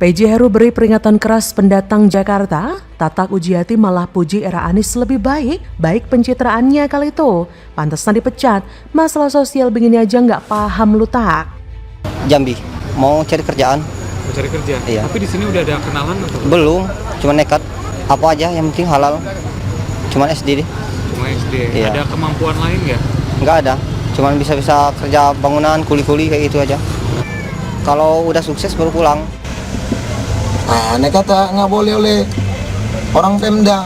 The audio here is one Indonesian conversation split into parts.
PJ Heru beri peringatan keras pendatang Jakarta, Tatak Ujiati malah puji era Anies lebih baik pencitraannya kali itu. Pantesan dipecat, masalah sosial begini aja nggak paham lu Tak. Jambi, mau cari kerjaan. Mau cari kerja? Iya. Tapi di sini udah ada kenalan atau? Belum, cuma nekat. Apa aja yang penting halal. Cuma SD deh. Cuma SD. Iya. Ada kemampuan lain nggak? Nggak ada, cuma bisa kerja bangunan, kuli-kuli kayak gitu aja. Kalau udah sukses baru pulang. Aneh kata nggak boleh oleh orang Pemda,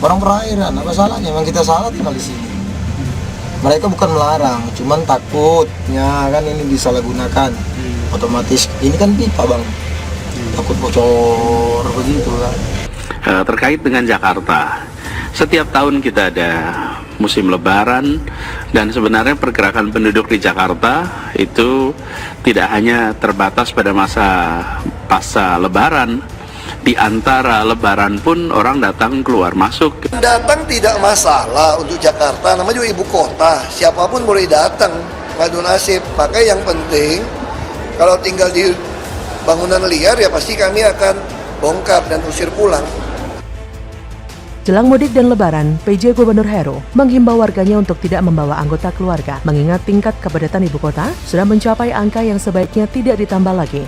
orang perairan, apa salahnya? Memang kita salah tinggal di sini. Mereka bukan melarang, cuman takutnya kan ini disalahgunakan. Otomatis ini kan pipa bang, takut bocor begitu kan. Terkait dengan Jakarta, setiap tahun kita ada musim lebaran dan sebenarnya pergerakan penduduk di Jakarta itu tidak hanya terbatas pada masa pasca lebaran. Di antara lebaran pun orang datang keluar masuk. Datang tidak masalah untuk Jakarta, namanya juga ibu kota, siapapun boleh datang, ngadu nasib. Maka yang penting kalau tinggal di bangunan liar ya pasti kami akan bongkar dan usir pulang. Jelang mudik dan lebaran, PJ Gubernur Heru menghimbau warganya untuk tidak membawa anggota keluarga, mengingat tingkat kepadatan ibu kota sudah mencapai angka yang sebaiknya tidak ditambah lagi.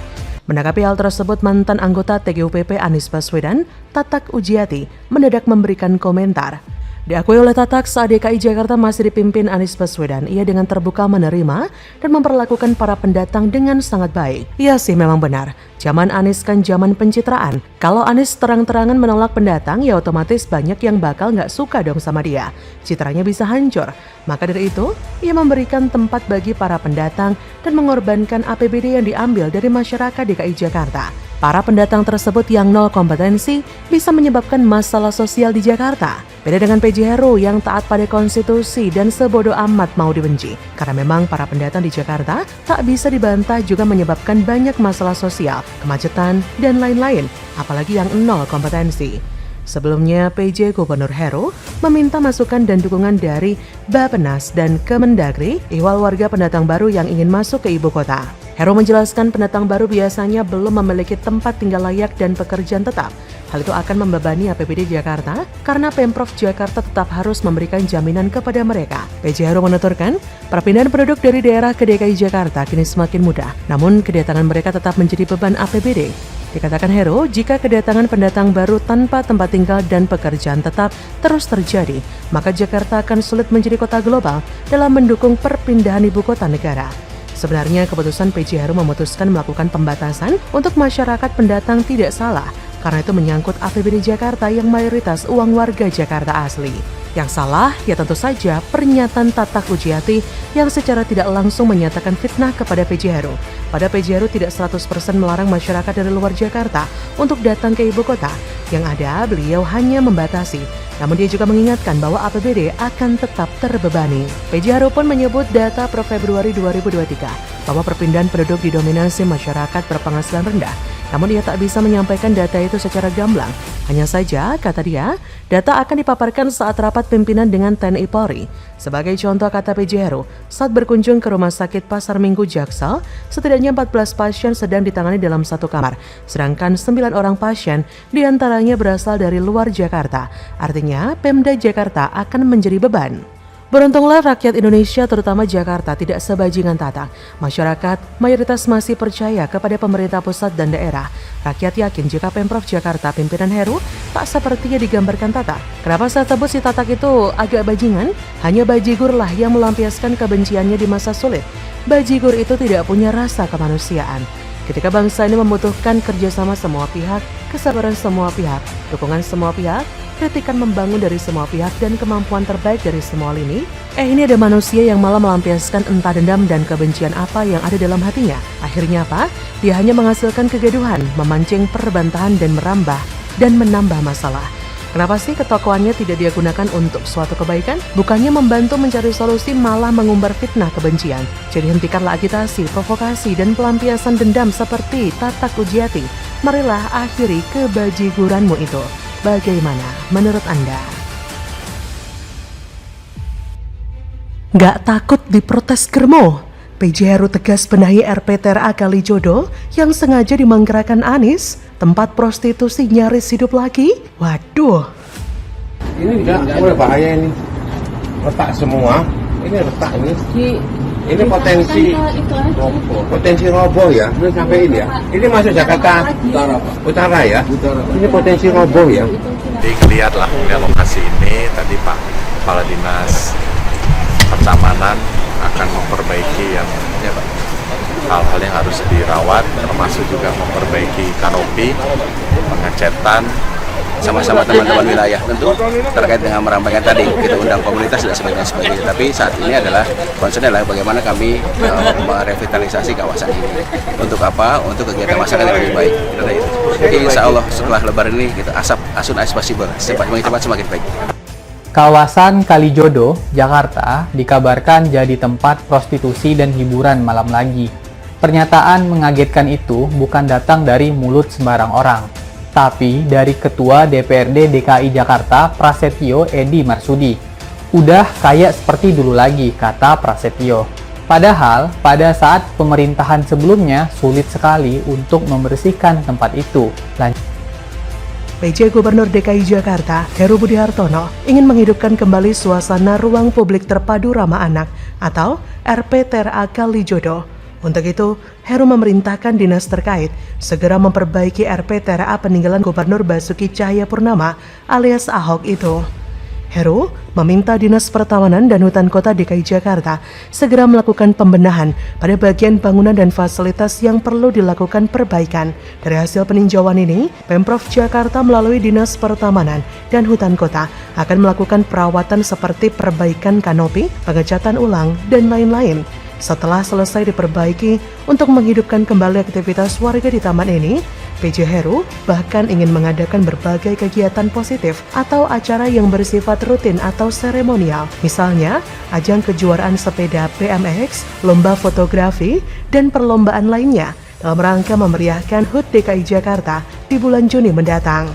Menanggapi hal tersebut, mantan anggota TGUPP Anies Baswedan, Tatak Ujiati, mendadak memberikan komentar. Diakui oleh Tatak saat DKI Jakarta masih dipimpin Anies Baswedan, ia dengan terbuka menerima dan memperlakukan para pendatang dengan sangat baik. Iya sih memang benar, zaman Anies kan zaman pencitraan. Kalau Anies terang-terangan menolak pendatang, ya otomatis banyak yang bakal nggak suka dong sama dia. Citranya bisa hancur. Maka dari itu, ia memberikan tempat bagi para pendatang dan mengorbankan APBD yang diambil dari masyarakat DKI Jakarta. Para pendatang tersebut yang nol kompetensi bisa menyebabkan masalah sosial di Jakarta. Beda dengan PJ Heru yang taat pada konstitusi dan sebodoh amat mau dibenci. Karena memang para pendatang di Jakarta tak bisa dibantah juga menyebabkan banyak masalah sosial, kemacetan, dan lain-lain, apalagi yang nol kompetensi. Sebelumnya, PJ Gubernur Heru meminta masukan dan dukungan dari Bappenas dan Kemendagri ihwal warga pendatang baru yang ingin masuk ke ibu kota. Heru menjelaskan pendatang baru biasanya belum memiliki tempat tinggal layak dan pekerjaan tetap. Hal itu akan membebani APBD Jakarta karena Pemprov Jakarta tetap harus memberikan jaminan kepada mereka. PJ Heru menuturkan, perpindahan penduduk dari daerah ke DKI Jakarta kini semakin mudah, namun kedatangan mereka tetap menjadi beban APBD. Dikatakan Heru, jika kedatangan pendatang baru tanpa tempat tinggal dan pekerjaan tetap terus terjadi, maka Jakarta akan sulit menjadi kota global dalam mendukung perpindahan ibu kota negara. Sebenarnya keputusan PJ Heru memutuskan melakukan pembatasan untuk masyarakat pendatang tidak salah, karena itu menyangkut APBD Jakarta yang mayoritas uang warga Jakarta asli. Yang salah, ya tentu saja pernyataan Tatak Ujiati yang secara tidak langsung menyatakan fitnah kepada PJ Heru. Pada PJ Heru tidak 100% melarang masyarakat dari luar Jakarta untuk datang ke ibu kota. Yang ada, beliau hanya membatasi. Namun dia juga mengingatkan bahwa APBD akan tetap terbebani. PJ Heru pun menyebut data per Februari 2023 bahwa perpindahan penduduk didominasi masyarakat berpenghasilan rendah. Namun dia tak bisa menyampaikan data itu secara gamblang. Hanya saja, kata dia, data akan dipaparkan saat rapat pimpinan dengan TNI Polri. Sebagai contoh, kata PJ Heru, saat berkunjung ke Rumah Sakit Pasar Minggu Jaksel, setidaknya 14 pasien sedang ditangani dalam satu kamar, sedangkan 9 orang pasien diantaranya berasal dari luar Jakarta. Artinya, Pemda Jakarta akan menjadi beban. Beruntunglah rakyat Indonesia terutama Jakarta tidak sebajingan Tatak. Masyarakat mayoritas masih percaya kepada pemerintah pusat dan daerah. Rakyat yakin jika Pemprov Jakarta pimpinan Heru tak seperti yang digambarkan Tatak. Kenapa saya sebut si Tatak itu agak bajingan? Hanya bajigur lah yang melampiaskan kebenciannya di masa sulit. Bajigur itu tidak punya rasa kemanusiaan. Ketika bangsa ini membutuhkan kerjasama semua pihak, kesabaran semua pihak, dukungan semua pihak, kritikan membangun dari semua pihak dan kemampuan terbaik dari semua lini, ini ada manusia yang malah melampiaskan entah dendam dan kebencian apa yang ada dalam hatinya. Akhirnya apa? Dia hanya menghasilkan kegaduhan, memancing perbantahan dan merambah dan menambah masalah. Kenapa sih ketokohannya tidak dia gunakan untuk suatu kebaikan? Bukannya membantu mencari solusi, malah mengumbar fitnah kebencian. Jadi hentikanlah agitasi, provokasi, dan pelampiasan dendam seperti Tatak Ujiati. Marilah akhiri kebajiguranmu itu. Bagaimana menurut Anda? Gak takut diprotes germo? PJ Heru tegas benahi RPTRA Kalijodo yang sengaja dimangkrakan Anies, tempat prostitusi nyaris hidup lagi. Waduh. Ini enggak boleh bahaya ini. Retak semua. Ini retak ini. Ini potensi roboh ya. Belum sampai ini ya. Ini masuk Jakarta Utara ya. Ini potensi roboh ya. Jadi lihatlah lokasi ini tadi Pak Kepala Dinas Pertamanan akan memperbaiki yang hal-hal yang harus dirawat, termasuk juga memperbaiki kanopi, pengecetan, sama-sama teman-teman wilayah tentu terkait dengan merampaikan tadi kita undang komunitas dan sebagainya. Tapi saat ini adalah concern adalah bagaimana kami merevitalisasi kawasan ini. Untuk apa? Untuk kegiatan masyarakat yang lebih baik. Jadi insya Allah setelah Lebaran ini kita asun possible semakin cepat semakin baik. Kawasan Kalijodo, Jakarta, dikabarkan jadi tempat prostitusi dan hiburan malam lagi. Pernyataan mengagetkan itu bukan datang dari mulut sembarang orang, tapi dari Ketua DPRD DKI Jakarta, Prasetyo Edi Marsudi. Udah kayak seperti dulu lagi, kata Prasetyo. Padahal, pada saat pemerintahan sebelumnya sulit sekali untuk membersihkan tempat itu. PJ Gubernur DKI Jakarta, Heru Budi Hartono, ingin menghidupkan kembali suasana ruang publik terpadu ramah anak atau RPTRA Kalijodo. Untuk itu, Heru memerintahkan dinas terkait segera memperbaiki RPTRA peninggalan Gubernur Basuki Cahayapurnama alias Ahok itu. Heru meminta Dinas Pertamanan dan Hutan Kota DKI Jakarta segera melakukan pembenahan pada bagian bangunan dan fasilitas yang perlu dilakukan perbaikan. Dari hasil peninjauan ini, Pemprov Jakarta melalui Dinas Pertamanan dan Hutan Kota akan melakukan perawatan seperti perbaikan kanopi, pengecatan ulang, dan lain-lain. Setelah selesai diperbaiki untuk menghidupkan kembali aktivitas warga di taman ini, PJ Heru bahkan ingin mengadakan berbagai kegiatan positif atau acara yang bersifat rutin atau seremonial. Misalnya, ajang kejuaraan sepeda BMX, lomba fotografi, dan perlombaan lainnya dalam rangka memeriahkan HUT DKI Jakarta di bulan Juni mendatang.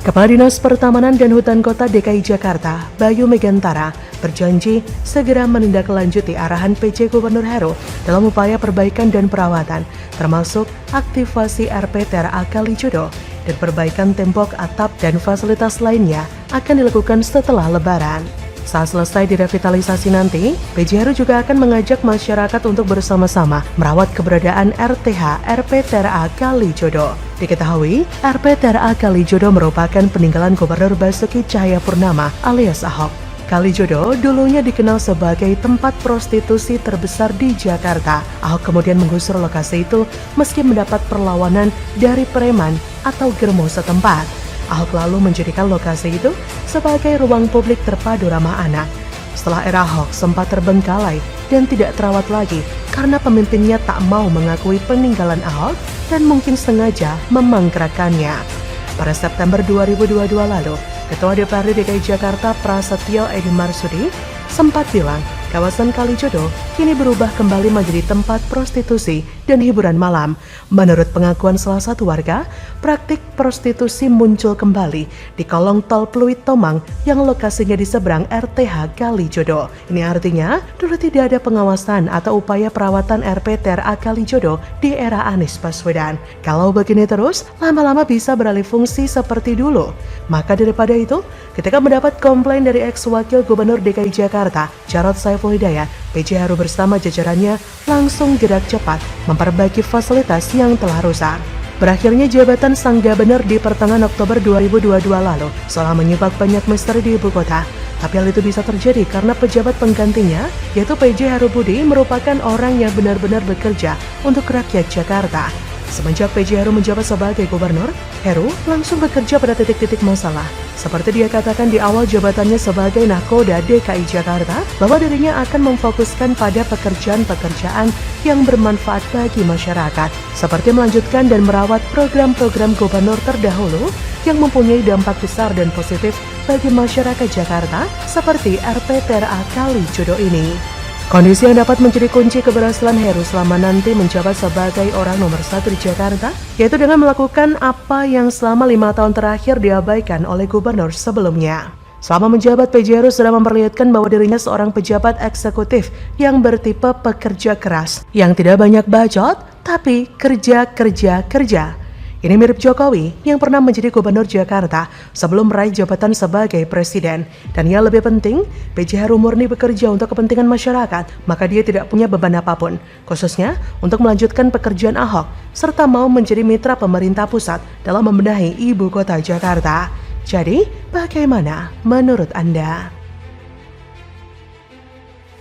Kepala Dinas Pertamanan dan Hutan Kota DKI Jakarta, Bayu Megantara, berjanji segera menindaklanjuti arahan PJ Gubernur Heru dalam upaya perbaikan dan perawatan, termasuk aktivasi RPTRA Kalijodo dan perbaikan tembok, atap, dan fasilitas lainnya akan dilakukan setelah Lebaran. Saat selesai direvitalisasi nanti, PJ Heru juga akan mengajak masyarakat untuk bersama-sama merawat keberadaan RTH RPTRA Kalijodo. Diketahui, RPTRA Kalijodo merupakan peninggalan Gubernur Basuki Cahayapurnama alias Ahok. Kalijodo dulunya dikenal sebagai tempat prostitusi terbesar di Jakarta. Ahok kemudian menggusur lokasi itu meski mendapat perlawanan dari preman atau germo setempat. Ahok lalu menjadikan lokasi itu sebagai ruang publik terpadu ramah anak. Setelah era Ahok sempat terbengkalai dan tidak terawat lagi karena pemimpinnya tak mau mengakui peninggalan Ahok dan mungkin sengaja memangkrakannya. Pada September 2022 lalu, Ketua DPRD DKI Jakarta Prasetyo Edi Marsudi sempat bilang kawasan Kalijodo kini berubah kembali menjadi tempat prostitusi dan hiburan malam. Menurut pengakuan salah satu warga, praktik prostitusi muncul kembali di kolong tol Pluit Tomang yang lokasinya di seberang RTH Kalijodo. Ini artinya dulu tidak ada pengawasan atau upaya perawatan RPTRA Kalijodo di era Anies Baswedan. Kalau begini terus, lama-lama bisa beralih fungsi seperti dulu. Maka daripada itu, ketika mendapat komplain dari ex-wakil Gubernur DKI Jakarta, Jarod Saiful Hidayat, PJ Heru bersama jajarannya langsung gerak cepat memperbaiki fasilitas yang telah rusak. Berakhirnya jabatan sang gubernur di pertengahan Oktober 2022 lalu seolah menyebabkan banyak misteri di ibu kota. Tapi hal itu bisa terjadi karena pejabat penggantinya, yaitu PJ Heru Budi, merupakan orang yang benar-benar bekerja untuk rakyat Jakarta. Semenjak PJ Heru menjabat sebagai gubernur, Heru langsung bekerja pada titik-titik masalah. Seperti dia katakan di awal jabatannya sebagai Nahkoda DKI Jakarta, bahwa dirinya akan memfokuskan pada pekerjaan-pekerjaan yang bermanfaat bagi masyarakat, seperti melanjutkan dan merawat program-program gubernur terdahulu yang mempunyai dampak besar dan positif bagi masyarakat Jakarta, seperti RPTRA Kalijodo ini. Kondisi yang dapat menjadi kunci keberhasilan Heru selama nanti menjabat sebagai orang nomor 1 di Jakarta, yaitu dengan melakukan apa yang selama 5 tahun terakhir diabaikan oleh gubernur sebelumnya. Selama menjabat, PJ Heru sudah memperlihatkan bahwa dirinya seorang pejabat eksekutif yang bertipe pekerja keras, yang tidak banyak bacot, tapi kerja. Ini mirip Jokowi yang pernah menjadi gubernur Jakarta sebelum meraih jabatan sebagai presiden. Dan yang lebih penting, PJ Heru murni bekerja untuk kepentingan masyarakat, maka dia tidak punya beban apapun, khususnya untuk melanjutkan pekerjaan Ahok, serta mau menjadi mitra pemerintah pusat dalam membenahi ibu kota Jakarta. Jadi, bagaimana menurut Anda?